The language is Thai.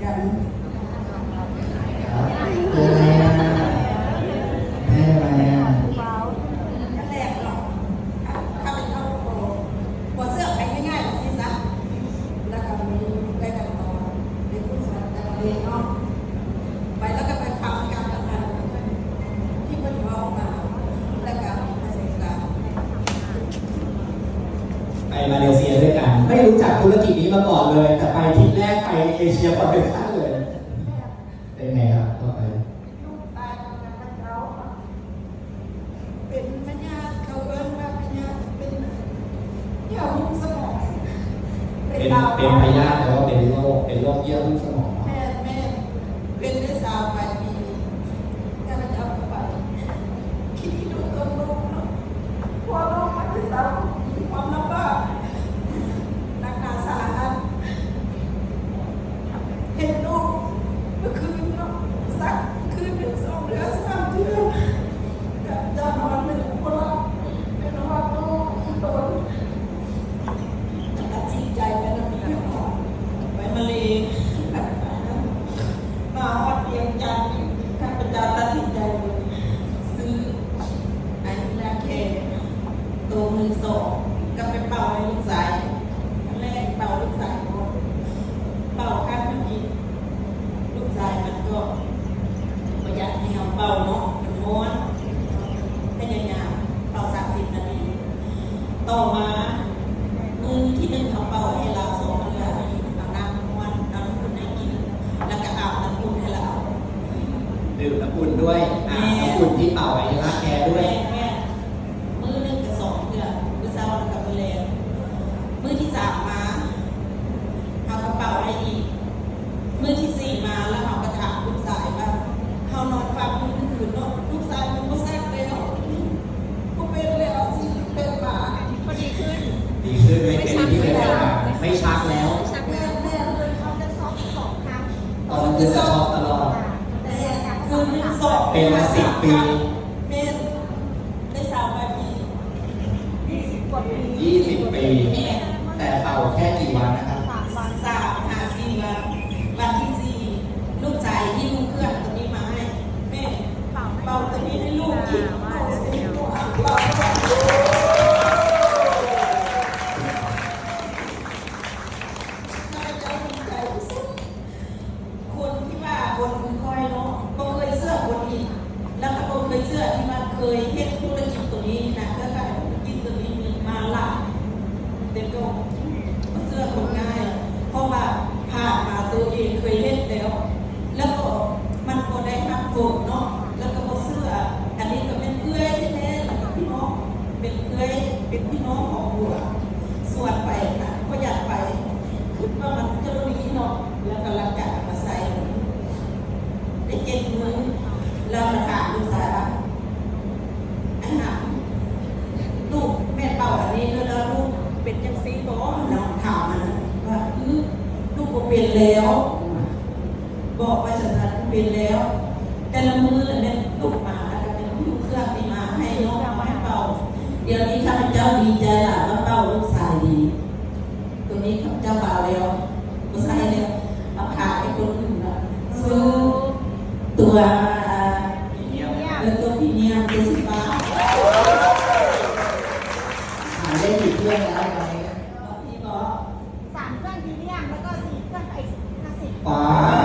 กันเป็นไงอ่ะแม่อะไรอ่ะก็แรกหรอกถ้าเป็นเข้าโหัวเสื้อไปง่ายๆแบบนี้ซะแล้วก็มีได้กันต่อเป็นผู้สอนแต่ละเองเนาะไปแล้วก็ไปฟังการทำงานที่เพิ่นเว้ามาแล้วก็มาศึกษาไปมาเลเซียด้วยกันไม่รู้จักธุรกิจนี้มาก่อนเลยแต่ไปทริปแรกไปเอเชียคอนเนคชั่นเลยเป็นไงครับต่อไปเป็นพญาเขาเอิ้นว่าพญาเป็นเยื่อหุ้มสมอง เป็นพยาธิแต่ว่าเป็นโรคเยื่อหุ้มสมองแม่เป็นได้3 ปีถ้ามันจะเอาไปคิดดูต้นโรคเนาะพอโรคมันจะสาวมีความลำบากหนักหนาสาหัสเห็นลูกเมื่อคืนเนาะสักคืนเป็น2 เดือน3 เดือนจะนอนเป็นคนละเป็นว่าโรคที่โดนตัดสินใจไปแล้วมีหมอไปมะเร็งมาฮอดเตียงจันทร์ข้าพเจ้าตัดสินใจเลยซื้อไอ้แรกแค่ตัวมือ2ก็ไปเป่าให้ลูกชายอันแรกเป่าลูกชายก่อนเป่าข้างนี้ลูกชายมันก็ประหยัดแนวเป่าเนาะมันม้วนพยายามเป่า30 นาทีต่อมามือที่1เขาเป่าให้เรา2 นาทีเอาน้ำม้วนเอาน้ำอุ่นให้กินแล้วก็อาบน้ำอุ่นให้เรา ดื่มน้ำอุ่นด้วยน้ำอุ่นที่เป่าไว้รักแกด้วยแม่มือ1กับ2เดือนมือเช้าแล้วกับมือแลงมือที่3มาเอากระเป๋าให้อีกมือที่4มาแล้วเอากระถางลูกชายว่าเขานอนฟังมือคืนเนาะลูกชายมันก็แซ่บเลยเนาะก็เป็นเลยเอาสิเป็นหมาพอดีขึ้นไม่เป็นที่เป็นไม่ชักแล้วแม่เลยเขาจะช็อก2 ครั้งตอนนั้นคือจะช็อกตลอดแต่คืนนึง2เป็นมา10 ปีเป็นได้3 ปี20 กว่าปี20 ปีแต่เป่าแค่กี่วันนะครับ3 5 4 วันที่4ลูกชายที่ลูกเครื่องตัวนี้มาให้แม่เป่าตัวนี้ให้ลูกกินเป่าตัวนี้ลูกอ่ะเป่าคนที่ว่าคนคอยเนาะก็เคยเสื้อคนอีกแล้วก็เคยเสื้อที่มันเคยเฮ็ดธุรกิจตัวนี้นะก็ขายธุรกิจตัวนี้มาหลักเด็กก็เสื้อคนง่ายเพราะว่าผ่านมาตัวเองเคยเฮ็ดแล้วก็มันก็ได้ทำโกรธเนาะแล้วก็เสื้ออันนี้ก็เป็นเพื่อนแท้ๆแล้วก็พี่น้องเป็นเพื่อนเป็นพี่น้องของหัวส่วนไปนะก็อยากไปคิดว่ามันจะรู้ดีเนาะแล้วก็รักกันมาใส่ได้7 มื้อแล้วมาถามลูกชายว่าอันนั้นลูกแม่เป่าอันนี้แล้วลูกเป็นจังซี่บ่น้องถามมันว่าลูกก็เป็นแล้วบอกว่าฉันเป็นแล้วแต่ละมื้อเนี่ยลูกมาแล้วก็เป็นลูกเครื่องที่มาให้น้องมาให้เป่าเดี๋ยวนี้ข้าพเจ้าดีใจล่ะว่าเป่าลูกชายดีตัวนี้ข้าพเจ้าเป่าแล้วลูกชายแล้วเอาขายให้คนอื่นละซื้อตัวแล้วตัวพี่เนี่ย10 บาทหาได้กี่เครื่องแล้วตอนนี้พี่บอก3 เครื่องพรีเมียมแล้วก็4 เครื่องไอ50ป๋า